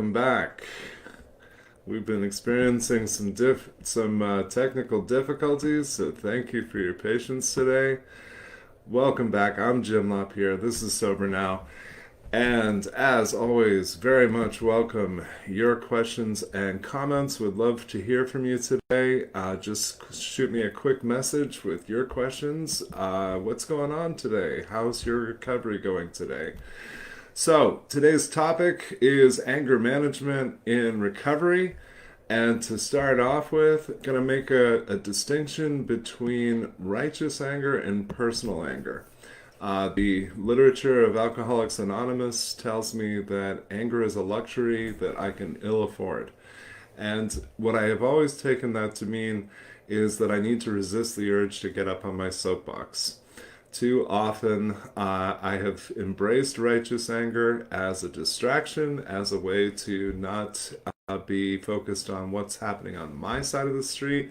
welcome back. We've been experiencing some technical difficulties, so thank you for your patience today. Welcome back. I'm Jim LaPierre. This is Sober Now. And as always, very much welcome your questions and comments. Would love to hear from you today. Just shoot me a quick message with your questions. What's going on today? How's your recovery going today? So, today's topic is anger management in recovery. And to start off with, going to make a distinction between righteous anger and personal anger. The literature of Alcoholics Anonymous tells me that anger is a luxury that I can ill afford. And what I have always taken that to mean is that I need to resist the urge to get up on my soapbox. Too often, I have embraced righteous anger as a distraction, as a way to not be focused on what's happening on my side of the street.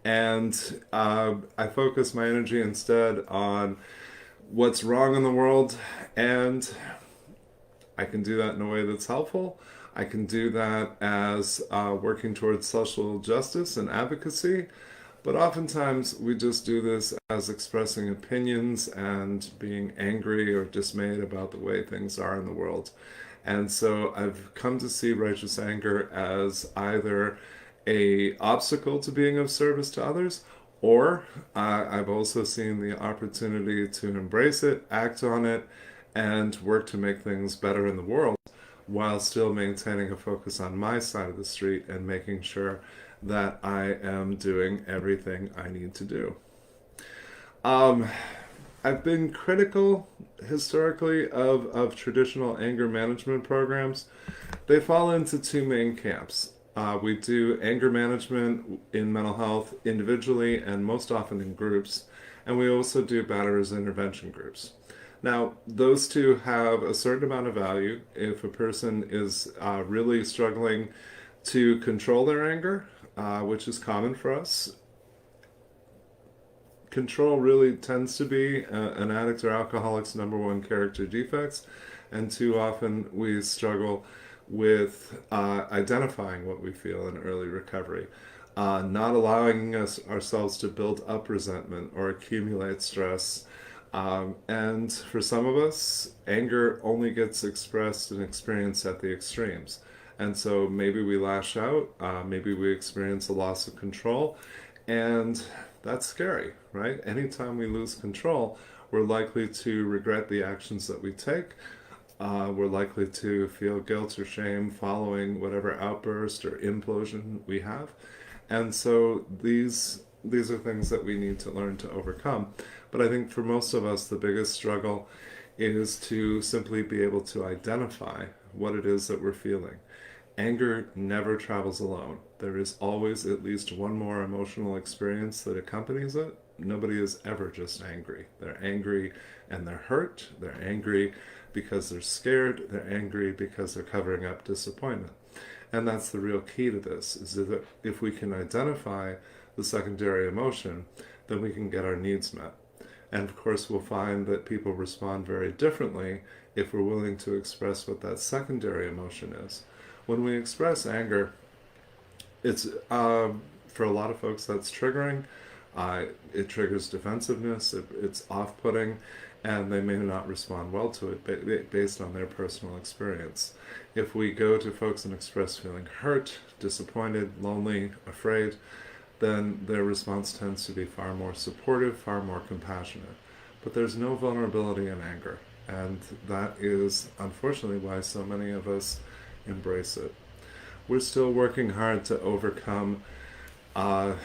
And I focus my energy instead on what's wrong in the world. And I can do that in a way that's helpful. I can do that as working towards social justice and advocacy. But oftentimes we just do this as expressing opinions and being angry or dismayed about the way things are in the world. And so I've come to see righteous anger as either a obstacle to being of service to others, or I've also seen the opportunity to embrace it, act on it, and work to make things better in the world while still maintaining a focus on my side of the street and making sure that I am doing everything I need to do. I've been critical historically of traditional anger management programs. They fall into two main camps. We do anger management in mental health individually and most often in groups, and we also do batterers intervention groups. Now, those two have a certain amount of value if a person is really struggling to control their anger, which is common for us. Control really tends to be an addict or alcoholic's number one character defects, and too often we struggle with identifying what we feel in early recovery, not allowing ourselves to build up resentment or accumulate stress. And for some of us, anger only gets expressed and experienced at the extremes. And so maybe we lash out, maybe we experience a loss of control, and that's scary, right? Anytime we lose control, we're likely to regret the actions that we take. We're likely to feel guilt or shame following whatever outburst or implosion we have. And so these are things that we need to learn to overcome. But I think for most of us, the biggest struggle is to simply be able to identify what it is that we're feeling. Anger never travels alone. There is always at least one more emotional experience that accompanies it. Nobody is ever just angry. They're angry and they're hurt. They're angry because they're scared. They're angry because they're covering up disappointment. And that's the real key to this, is that if we can identify the secondary emotion, then we can get our needs met. And of course, we'll find that people respond very differently if we're willing to express what that secondary emotion is. When we express anger, it's for a lot of folks that's triggering. It triggers defensiveness. It's off-putting, and they may not respond well to it based on their personal experience. If we go to folks and express feeling hurt, disappointed, lonely, afraid, then their response tends to be far more supportive, far more compassionate. But there's no vulnerability in anger, and that is unfortunately why so many of us embrace it. We're still working hard to overcome the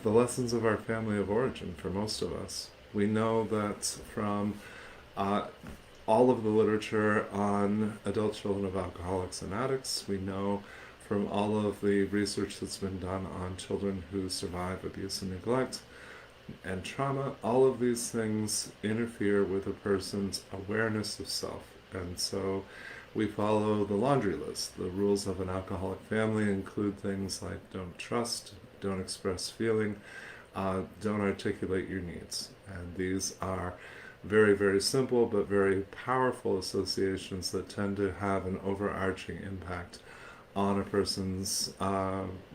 lessons of our family of origin for most of us. We know that from all of the literature on adult children of alcoholics and addicts, we know from all of the research that's been done on children who survive abuse and neglect and trauma, all of these things interfere with a person's awareness of self. And so we follow the laundry list. The rules of an alcoholic family include things like don't trust, don't express feeling, don't articulate your needs. And these are very, very simple but very powerful associations that tend to have an overarching impact on a person's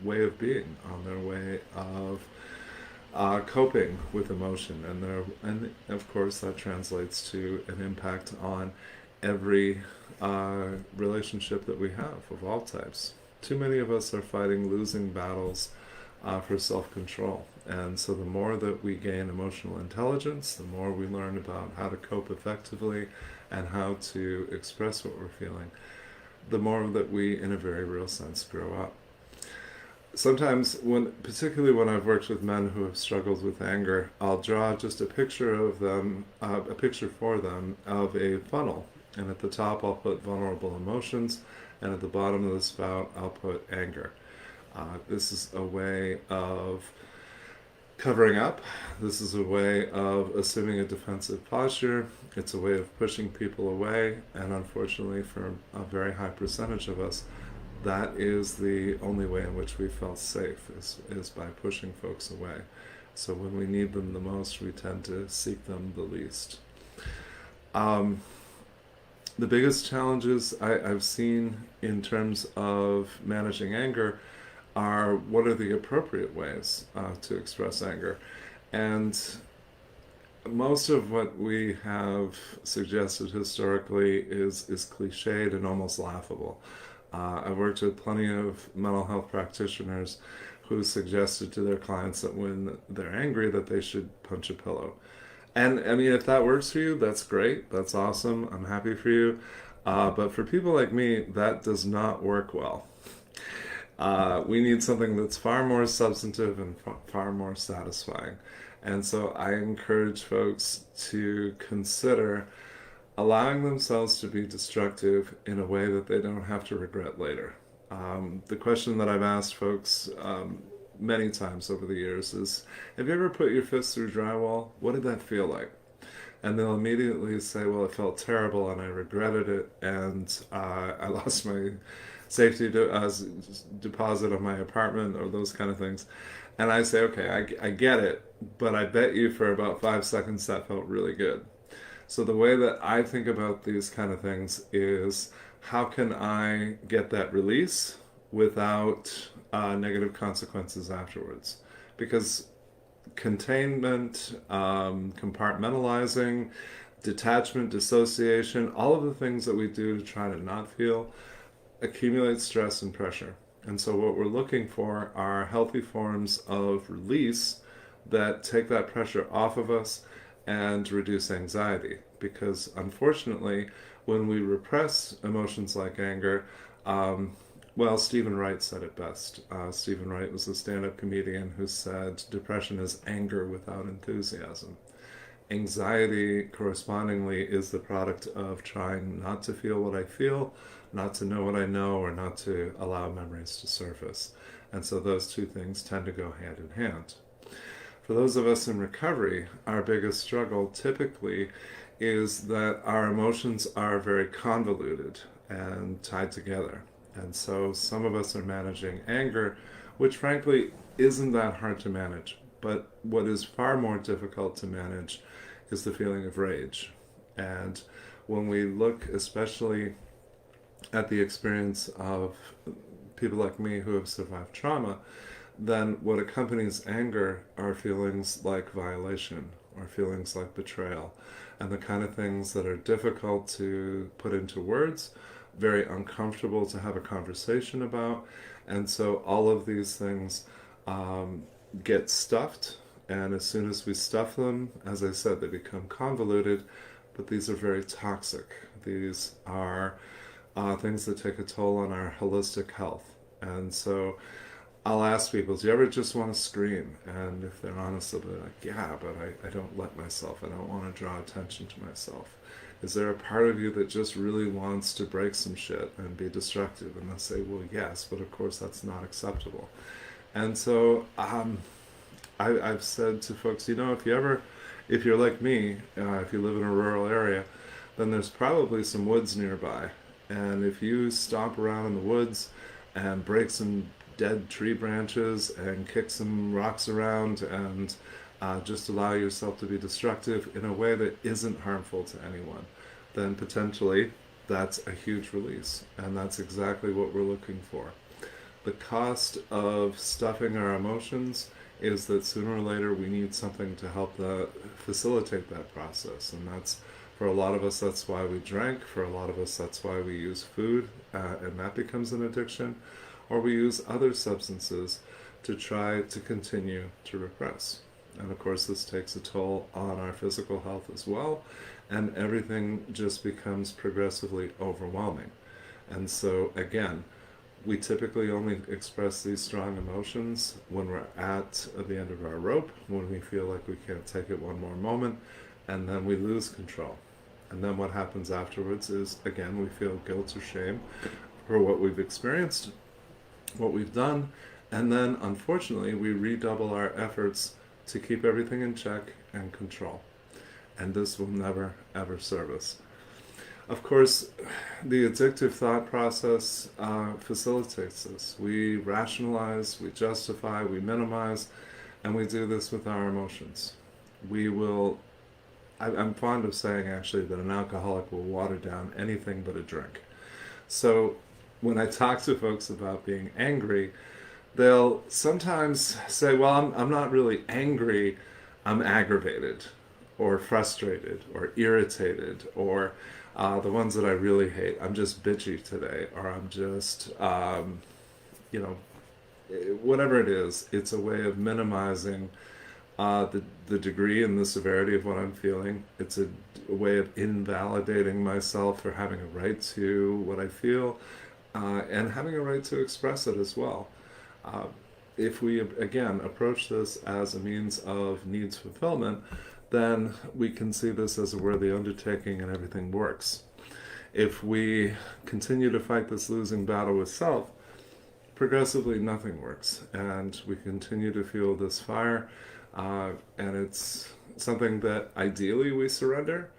way of being, on their way of coping with emotion, and of course that translates to an impact on every relationship that we have of all types. Too many of us are fighting losing battles for self-control, and so the more that we gain emotional intelligence, the more we learn about how to cope effectively and how to express what we're feeling, the more that we, in a very real sense, grow up. Sometimes, particularly when I've worked with men who have struggled with anger, I'll draw just a picture of them, a picture for them of a funnel, and at the top I'll put vulnerable emotions, and at the bottom of the spout I'll put anger. This is a way of covering up. This is a way of assuming a defensive posture. It's a way of pushing people away, and unfortunately for a very high percentage of us, that is the only way in which we felt safe, is by pushing folks away. So when we need them the most, we tend to seek them the least. The biggest challenges I've seen in terms of managing anger are what are the appropriate ways to express anger. And most of what we have suggested historically is cliched and almost laughable. I've worked with plenty of mental health practitioners who suggested to their clients that when they're angry that they should punch a pillow. And I mean, if that works for you, that's great. That's awesome. I'm happy for you. But for people like me, that does not work well. We need something that's far more substantive and far more satisfying. And so I encourage folks to consider allowing themselves to be destructive in a way that they don't have to regret later. The question that I've asked folks many times over the years is, have you ever put your fist through drywall? What did that feel like? And they'll immediately say, well, it felt terrible and I regretted it, and I lost my safety deposit on my apartment, or those kind of things. And I say, okay, I get it, but I bet you for about 5 seconds that felt really good. So the way that I think about these kind of things is, how can I get that release without negative consequences afterwards? Because containment, compartmentalizing, detachment, dissociation, all of the things that we do to try to not feel, accumulate stress and pressure. And so what we're looking for are healthy forms of release that take that pressure off of us and reduce anxiety. Because unfortunately, when we repress emotions like anger, well, Stephen Wright said it best. Stephen Wright was a stand-up comedian who said, depression is anger without enthusiasm. Anxiety, correspondingly, is the product of trying not to feel what I feel, not to know what I know, or not to allow memories to surface. And so those two things tend to go hand in hand. For those of us in recovery, our biggest struggle typically is that our emotions are very convoluted and tied together. And so some of us are managing anger, which frankly isn't that hard to manage. But what is far more difficult to manage is the feeling of rage. And when we look especially at the experience of people like me who have survived trauma, then what accompanies anger are feelings like violation or feelings like betrayal, and the kind of things that are difficult to put into words, very uncomfortable to have a conversation about. And so all of these things get stuffed, and as soon as we stuff them, as I said, they become convoluted, but these are very toxic. These are things that take a toll on our holistic health. And so I'll ask people, do you ever just want to scream? And if they're honest, they'll be like, yeah, but I don't let myself. I don't want to draw attention to myself. Is there a part of you that just really wants to break some shit and be destructive? And they'll say, well, yes, but of course that's not acceptable. And so I've said to folks, if you're like me, if you live in a rural area, then there's probably some woods nearby. And if you stomp around in the woods and break some dead tree branches and kick some rocks around and just allow yourself to be destructive in a way that isn't harmful to anyone, then potentially that's a huge release, and that's exactly what we're looking for. The cost of stuffing our emotions is that sooner or later we need something to help facilitate that process, and that's, for a lot of us, that's why we drank. For a lot of us, that's why we use food, and that becomes an addiction, or we use other substances to try to continue to repress. And of course, this takes a toll on our physical health as well, and everything just becomes progressively overwhelming. And so, again, we typically only express these strong emotions when we're at the end of our rope, when we feel like we can't take it one more moment, and then we lose control. And then what happens afterwards is, again, we feel guilt or shame for what we've experienced, what we've done, and then, unfortunately, we redouble our efforts to keep everything in check and control. And this will never, ever serve us. Of course, the addictive thought process facilitates this. We rationalize, we justify, we minimize, and we do this with our emotions. I'm fond of saying, actually, that an alcoholic will water down anything but a drink. So when I talk to folks about being angry, they'll sometimes say, well, I'm not really angry, I'm aggravated, or frustrated, or irritated, or the ones that I really hate, I'm just bitchy today, or I'm just, whatever it is, it's a way of minimizing the degree and the severity of what I'm feeling. It's a way of invalidating myself for having a right to what I feel, and having a right to express it as well. If we, again, approach this as a means of needs fulfillment, then we can see this as a worthy undertaking and everything works. If we continue to fight this losing battle with self, progressively nothing works, and we continue to feel this fire, and it's something that ideally we surrender.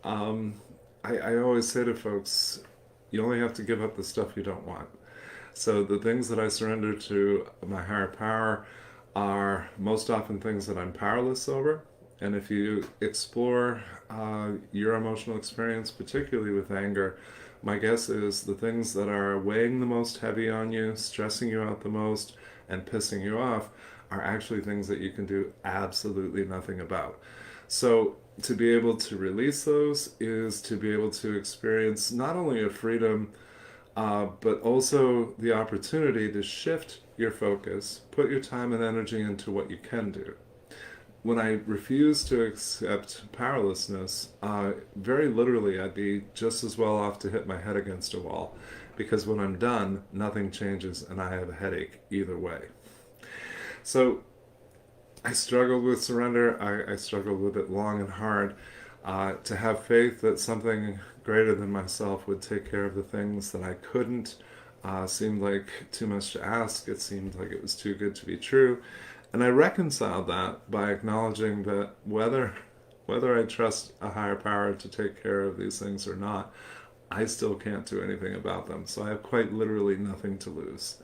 I always say to folks, you only have to give up the stuff you don't want. So the things that I surrender to my higher power are most often things that I'm powerless over. And if you explore your emotional experience, particularly with anger, my guess is the things that are weighing the most heavy on you, stressing you out the most, and pissing you off are actually things that you can do absolutely nothing about. So to be able to release those is to be able to experience not only a freedom, but also the opportunity to shift your focus, put your time and energy into what you can do. When I refused to accept powerlessness, very literally I'd be just as well off to hit my head against a wall, because when I'm done, nothing changes and I have a headache either way. So I struggled with surrender. I struggled with it long and hard, to have faith that something greater than myself would take care of the things that I couldn't. Seemed like too much to ask. It seemed like it was too good to be true. And I reconciled that by acknowledging that whether I trust a higher power to take care of these things or not, I still can't do anything about them. So I have quite literally nothing to lose.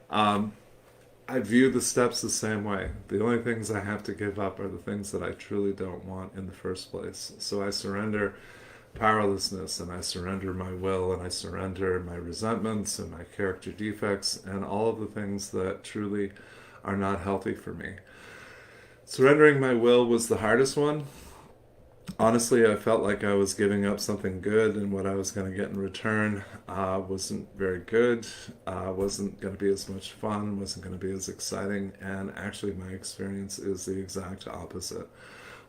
I view the steps the same way. The only things I have to give up are the things that I truly don't want in the first place. So I surrender powerlessness, and I surrender my will, and I surrender my resentments and my character defects and all of the things that truly are not healthy for me. Surrendering my will was the hardest one. Honestly, I felt like I was giving up something good, and what I was going to get in return wasn't very good, wasn't going to be as much fun, wasn't going to be as exciting, and actually my experience is the exact opposite.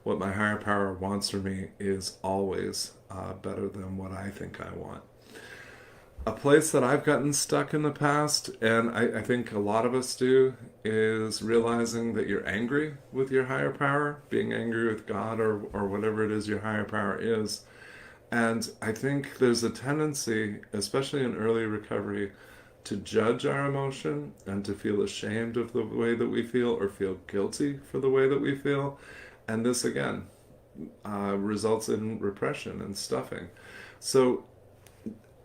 What my higher power wants for me is always better than what I think I want. A place that I've gotten stuck in the past, and I think a lot of us do, is realizing that you're angry with your higher power, being angry with God or whatever it is your higher power is. And I think there's a tendency, especially in early recovery, to judge our emotion and to feel ashamed of the way that we feel or feel guilty for the way that we feel. And this, again, results in repression and stuffing. So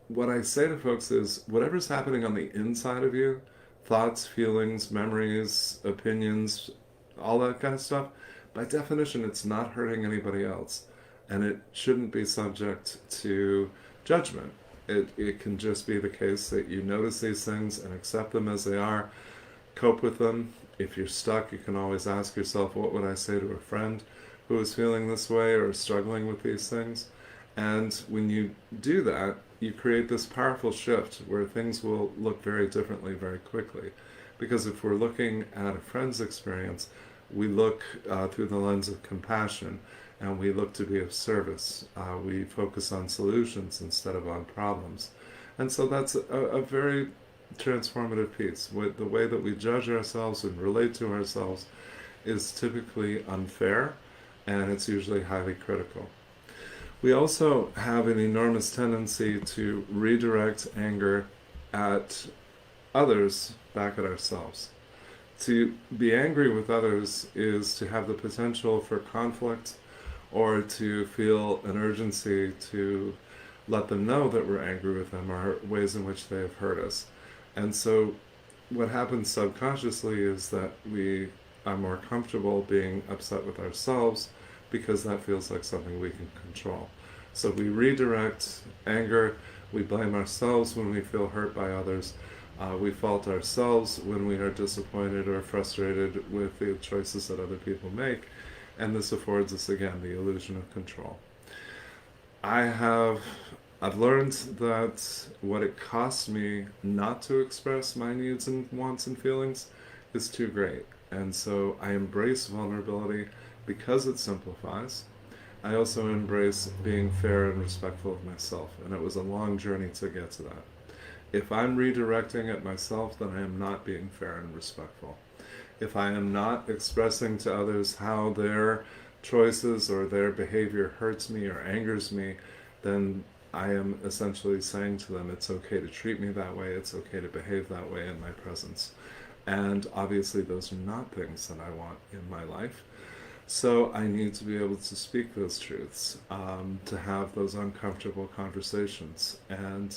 what I say to folks is, whatever's happening on the inside of you, thoughts, feelings, memories, opinions, all that kind of stuff, by definition, it's not hurting anybody else. And it shouldn't be subject to judgment. It can just be the case that you notice these things and accept them as they are, cope with them. If you're stuck, you can always ask yourself, what would I say to a friend who is feeling this way or struggling with these things? And when you do that, you create this powerful shift where things will look very differently very quickly. Because if we're looking at a friend's experience, we look through the lens of compassion, and we look to be of service. We focus on solutions instead of on problems. And so that's a very transformative piece. The way that we judge ourselves and relate to ourselves is typically unfair, and it's usually highly critical. We also have an enormous tendency to redirect anger at others back at ourselves. To be angry with others is to have the potential for conflict, or to feel an urgency to let them know that we're angry with them, or ways in which they have hurt us. And so what happens subconsciously is that we are more comfortable being upset with ourselves because that feels like something we can control. So we redirect anger, we blame ourselves when we feel hurt by others, we fault ourselves when we are disappointed or frustrated with the choices that other people make, and this affords us, again, the illusion of control. I've learned that what it costs me not to express my needs and wants and feelings is too great. And so I embrace vulnerability because it simplifies. I also embrace being fair and respectful of myself, and it was a long journey to get to that. If I'm redirecting at myself, then I am not being fair and respectful. If I am not expressing to others how their choices or their behavior hurts me or angers me, then I am essentially saying to them, it's okay to treat me that way, it's okay to behave that way in my presence. And obviously those are not things that I want in my life. So I need to be able to speak those truths, to have those uncomfortable conversations. And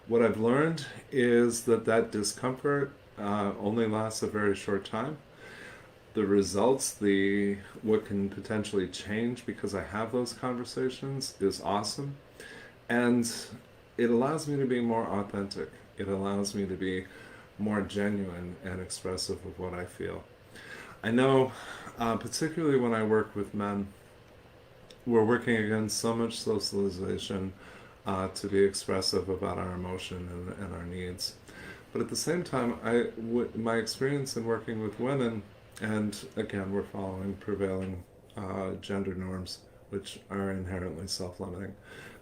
what I've learned is that discomfort only lasts a very short time. The results, what can potentially change because I have those conversations, is awesome. And it allows me to be more authentic. It allows me to be more genuine and expressive of what I feel. I know, particularly when I work with men, we're working against so much socialization to be expressive about our emotion and our needs. But at the same time, my experience in working with women, and again, we're following prevailing gender norms, which are inherently self-limiting.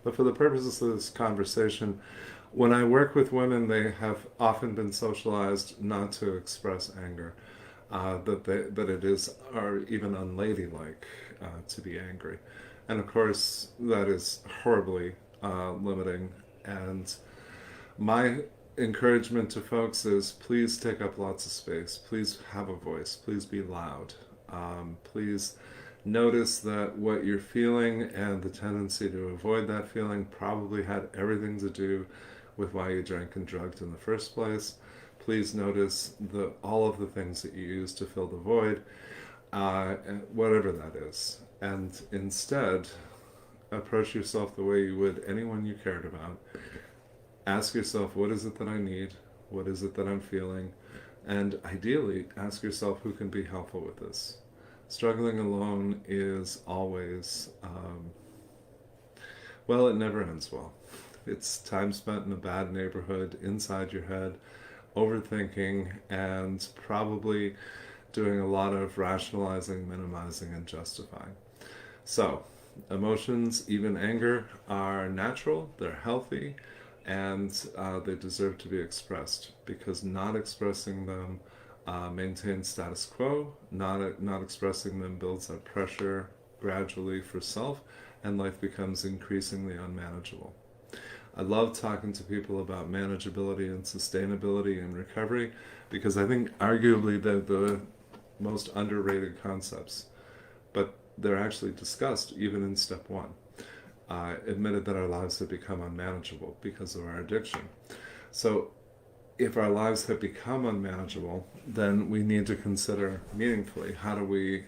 But for the purposes of this conversation, when I work with women, they have often been socialized not to express anger, that it is, or even unladylike, to be angry. And of course, that is horribly limiting. And my encouragement to folks is, please take up lots of space. Please have a voice. Please be loud. Please notice that what you're feeling and the tendency to avoid that feeling probably had everything to do with why you drank and drugged in the first place. Please notice all of the things that you use to fill the void, whatever that is. And instead, approach yourself the way you would anyone you cared about. Ask yourself, what is it that I need? What is it that I'm feeling? And ideally, ask yourself, who can be helpful with this? Struggling alone is always, well, it never ends well. It's time spent in a bad neighborhood, inside your head, overthinking, and probably doing a lot of rationalizing, minimizing, and justifying. So, emotions, even anger, are natural, they're healthy, and they deserve to be expressed, because not expressing them maintains status quo, not expressing them builds up pressure gradually for self, and life becomes increasingly unmanageable. I love talking to people about manageability and sustainability and recovery, because I think arguably they're the most underrated concepts, but they're actually discussed even in step one. Admitted that our lives have become unmanageable because of our addiction. So if our lives have become unmanageable, then we need to consider meaningfully, how do we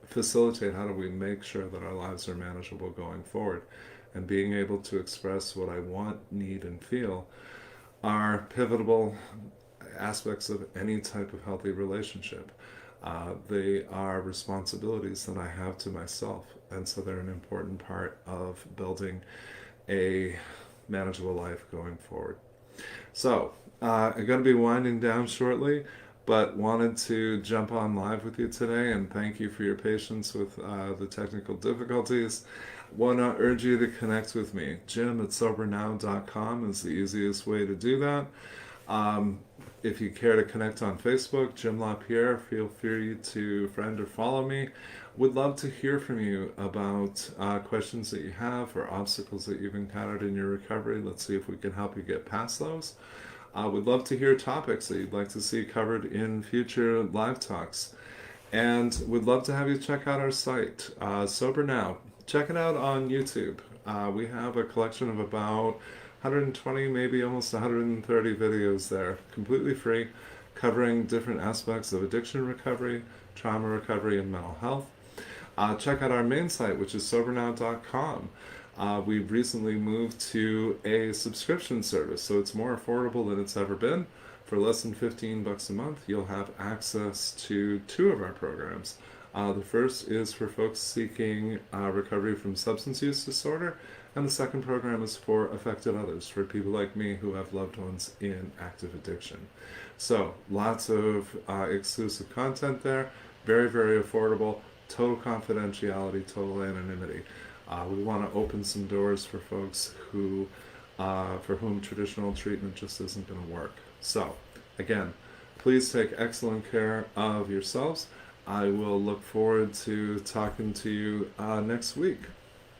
facilitate, how do we make sure that our lives are manageable going forward? and being able to express what I want, need, and feel are pivotal aspects of any type of healthy relationship. They are responsibilities that I have to myself, and so they're an important part of building a manageable life going forward. So, I'm going to be winding down shortly, but wanted to jump on live with you today and thank you for your patience with the technical difficulties. Want to urge you to connect with me. Jim@sobernow.com is the easiest way to do that. If you care to connect on Facebook, Jim LaPierre, feel free to friend or follow me. Would love to hear from you about questions that you have or obstacles that you've encountered in your recovery. Let's see if we can help you get past those. Would love to hear topics that you'd like to see covered in future live talks. And would love to have you check out our site, Sober Now. Check it out on YouTube. We have a collection of about 120, maybe almost 130 videos there, completely free, covering different aspects of addiction recovery, trauma recovery, and mental health. Check out our main site, which is sobernow.com. We've recently moved to a subscription service, so it's more affordable than it's ever been. For less than $15 a month, you'll have access to 2 of our programs. The first is for folks seeking recovery from substance use disorder, and the second program is for affected others, for people like me who have loved ones in active addiction. So, lots of exclusive content there, very, very affordable, total confidentiality, total anonymity. We want to open some doors for folks who, for whom traditional treatment just isn't going to work. So, again, please take excellent care of yourselves. I will look forward to talking to you next week.